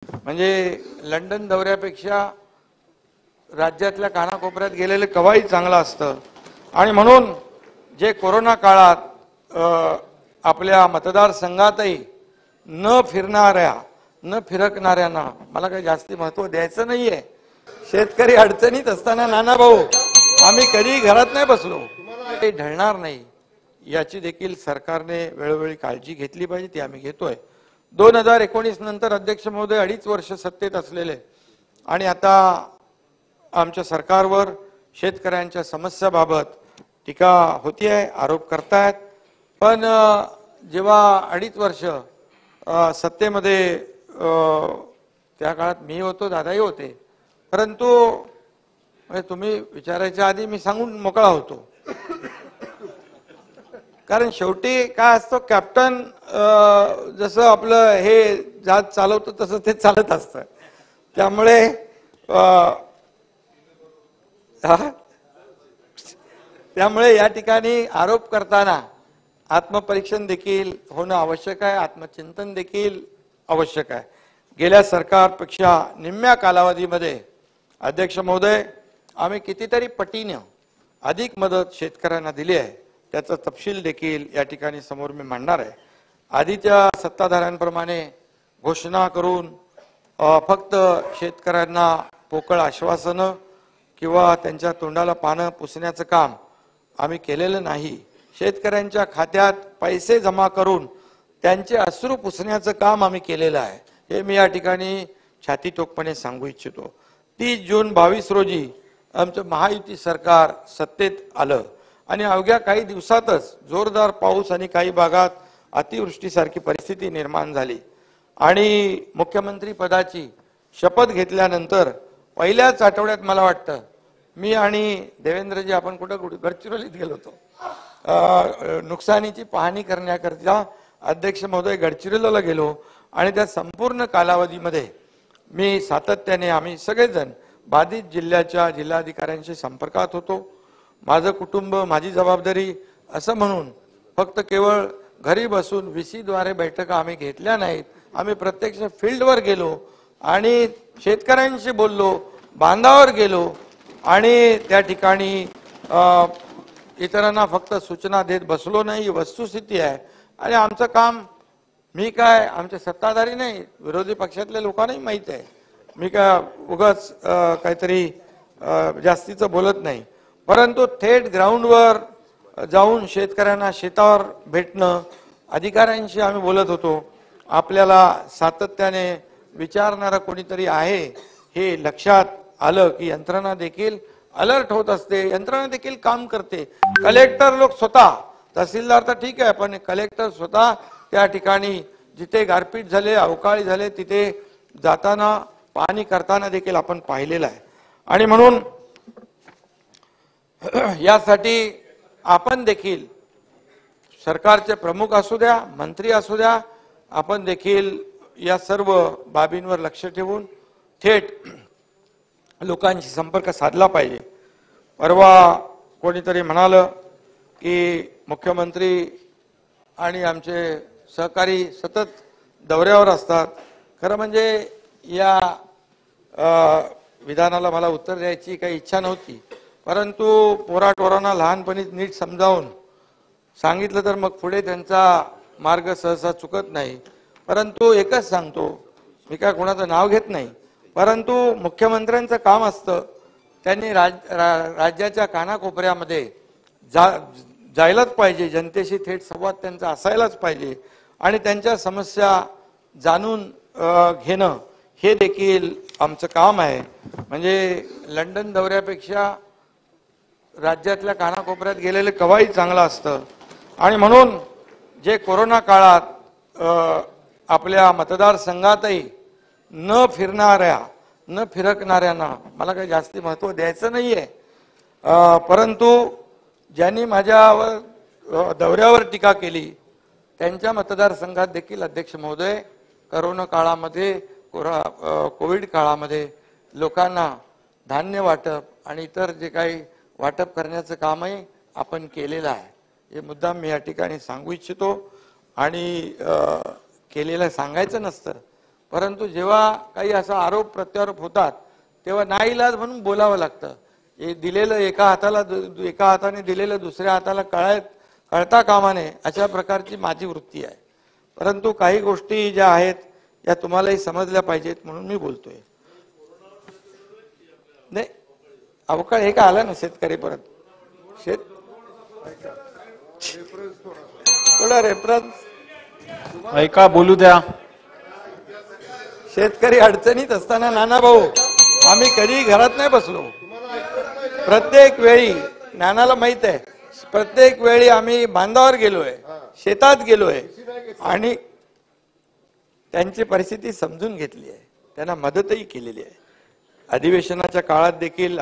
म्हणजे लंडन दौऱ्यापेक्षा राज्यातल्या कानाकोपऱ्यात गेलेले केव्हाही चांगलं असतं आणि म्हणून जे कोरोना काळात आपल्या मतदारसंघातही न फिरकणाऱ्यांना मला काही जास्ती महत्त्व द्यायचं नाहीये। शेतकरी अडचणीत असताना नाना भाऊ आम्ही कधी घरात नाही बसलो, ते ढळणार नाही याची देखील सरकारने वेळोवेळी काळजी घेतली पाहिजे, ती आम्ही घेतोय। 2019 नंतर अध्यक्ष महोदय 2.5 वर्ष सत्तेत असलेले आणि आता आमच्या सरकारवर शेतकऱ्यांच्या समस्याबाबत टीका होतीये, आरोप करतायत। पण जेव्हा 2.5 वर्ष सत्तेमध्ये त्या काळात मी होतो, दादाही होते, परंतु तुम्ही विचारायच्या आधी मी सांगून मोकळा होतो। कारण शेवटी काय असतं, कॅप्टन जसं आपलं हे जहाज चालवतो तसं ते चालत असतं। त्यामुळे या ठिकाणी आरोप करताना आत्मपरीक्षण देखील होणं आवश्यक आहे, आत्मचिंतन देखील आवश्यक आहे। गेल्या सरकारपेक्षा निम्म्या कालावधीमध्ये अध्यक्ष महोदय आम्ही कितीतरी पटीने अधिक मदत शेतकऱ्यांना दिली आहे, त्याचा तपशील देखील या ठिकाणी समोर मी मांडणार आहे। आधीच्या सत्ताधाऱ्यांप्रमाणे घोषणा करून फक्त शेतकऱ्यांना पोकळ आश्वासनं किंवा त्यांच्या तोंडाला पानं पुसण्याचं काम आम्ही केलेलं नाही। शेतकऱ्यांच्या खात्यात पैसे जमा करून त्यांचे अश्रू पुसण्याचं काम आम्ही केलेलं आहे, हे मी या ठिकाणी छातीटोकपणे सांगू इच्छितो। 30 जून 22 रोजी आमचं महायुती सरकार सत्तेत आलं आणि अवघ्या काही दिवसातच जोरदार पाऊस आणि काही भागात अतिवृष्टीसारखी परिस्थिती निर्माण झाली आणि मुख्यमंत्री पदाची शपथ घेतल्यानंतर पहिल्याच आठवड्यात मला वाटतं मी आणि देवेंद्रजी आपण कुठं गडचिरोलीत गेलो होतो, नुकसानीची पाहणी करण्याकरता अध्यक्ष महोदय गडचिरोलीला गेलो आणि त्या संपूर्ण कालावधीमध्ये मी सातत्याने आम्ही सगळेजण बाधित जिल्ह्याच्या जिल्हाधिकाऱ्यांशी संपर्कात होतो। माझं कुटुंब माझी जबाबदारी असं म्हणून फक्त केवळ घरी बसून व्हीसीद्वारे बैठका आम्ही घेतल्या नाहीत, आम्ही प्रत्यक्ष फील्डवर गेलो आणि शेतकऱ्यांशी बोललो, बांधावर गेलो आणि त्या ठिकाणी इतरांना फक्त सूचना देत बसलो नाही, वस्तुस्थिती आहे। आणि आमचं काम मी काय आमचे सत्ताधारी नाही, विरोधी पक्षातल्या लोकांनाही माहित आहे, मी काय उगाच काहीतरी जास्तीचं बोलत नाही, परंतु थेट ग्राउंडवर जाऊन शेतकऱ्यांना शेतावर भेटणं, अधिकाऱ्यांशी आम्ही बोलत होतो। आपल्याला सातत्याने विचारणारा कोणीतरी आहे हे लक्षात आलं की यंत्रणा देखील अलर्ट होत असते, यंत्रणा देखील काम करते। कलेक्टर लोक स्वतः, तहसीलदार तर ठीक आहे, पण कलेक्टर स्वतः त्या ठिकाणी जिथे गारपीट झाले, अवकाळी झाले तिथे जाताना पाहणी करताना देखील आपण पाहिलेलं आहे। आणि म्हणून यासाठी आपण देखील सरकारचे प्रमुख असू द्या, मंत्री असू द्या, आपण देखील या सर्व बाबींवर लक्ष ठेवून थेट लोकांशी संपर्क साधला पाहिजे। परवा कोणीतरी म्हणालं की मुख्यमंत्री आणि आमचे सहकारी सतत दौऱ्यावर असतात। खरं म्हणजे या विधानाला मला उत्तर द्यायची काही इच्छा नव्हती, परंतु पोराटोरांना लहानपणीच नीट समजावून सांगितलं तर मग पुढे त्यांचा मार्ग सहसा चुकत नाही। परंतु एकच सांगतो, मी काय कोणाचं नाव घेत नाही, परंतु मुख्यमंत्र्यांचं काम असतं त्यांनी राज्याच्या कानाकोपऱ्यामध्ये जायलाच पाहिजे, जनतेशी थेट संवाद त्यांचा असायलाच पाहिजे आणि त्यांच्या समस्या जाणून घेणं हे देखील आमचं काम आहे। म्हणजे लंडन दौऱ्यापेक्षा राज्यातल्या कानाकोपऱ्यात गेलेले केव्हाही चांगलं असतं आणि म्हणून जे कोरोना काळात आपल्या मतदारसंघातही न फिरकणाऱ्यांना मला काही जास्ती महत्त्व द्यायचं नाहीये, परंतु ज्यांनी माझ्यावर दौऱ्यावर टीका केली त्यांच्या मतदारसंघात देखील अध्यक्ष महोदय कोरोना काळामध्ये कोविड काळामध्ये लोकांना धान्य वाटप आणि इतर जे काही वाटप करण्याचं कामही आपण केलेलं आहे, हे मुद्दाम मी या ठिकाणी सांगू इच्छितो। आणि केलेलं सांगायचं नसतं, परंतु जेव्हा काही असा आरोप प्रत्यारोप होतात तेव्हा नाईलाज म्हणून बोलावं लागतं. हे दिलेलं एका हाताने दिलेलं दुसऱ्या हाताला कळता कामा नये, अशा प्रकारची माझी वृत्ती आहे. परंतु काही गोष्टी ज्या आहेत या तुम्हालाही समजल्या पाहिजेत म्हणून मी बोलतोय. नाही, अवकाळ हे का आला ना शेतकरी परत थोडा रेफरन्स ऐका, बोलू द्या. शेतकरी अडचणीत असताना नाना भाऊ आम्ही कधी घरात नाही बसलो. प्रत्येक वेळी नानाला माहित आहे, प्रत्येक वेळी आम्ही बांधावर गेलोय, शेतात गेलोय आणि त्यांची परिस्थिती समजून घेतली आहे, त्यांना मदतही केलेली आहे. अधिवेशनाच्या काळात देखील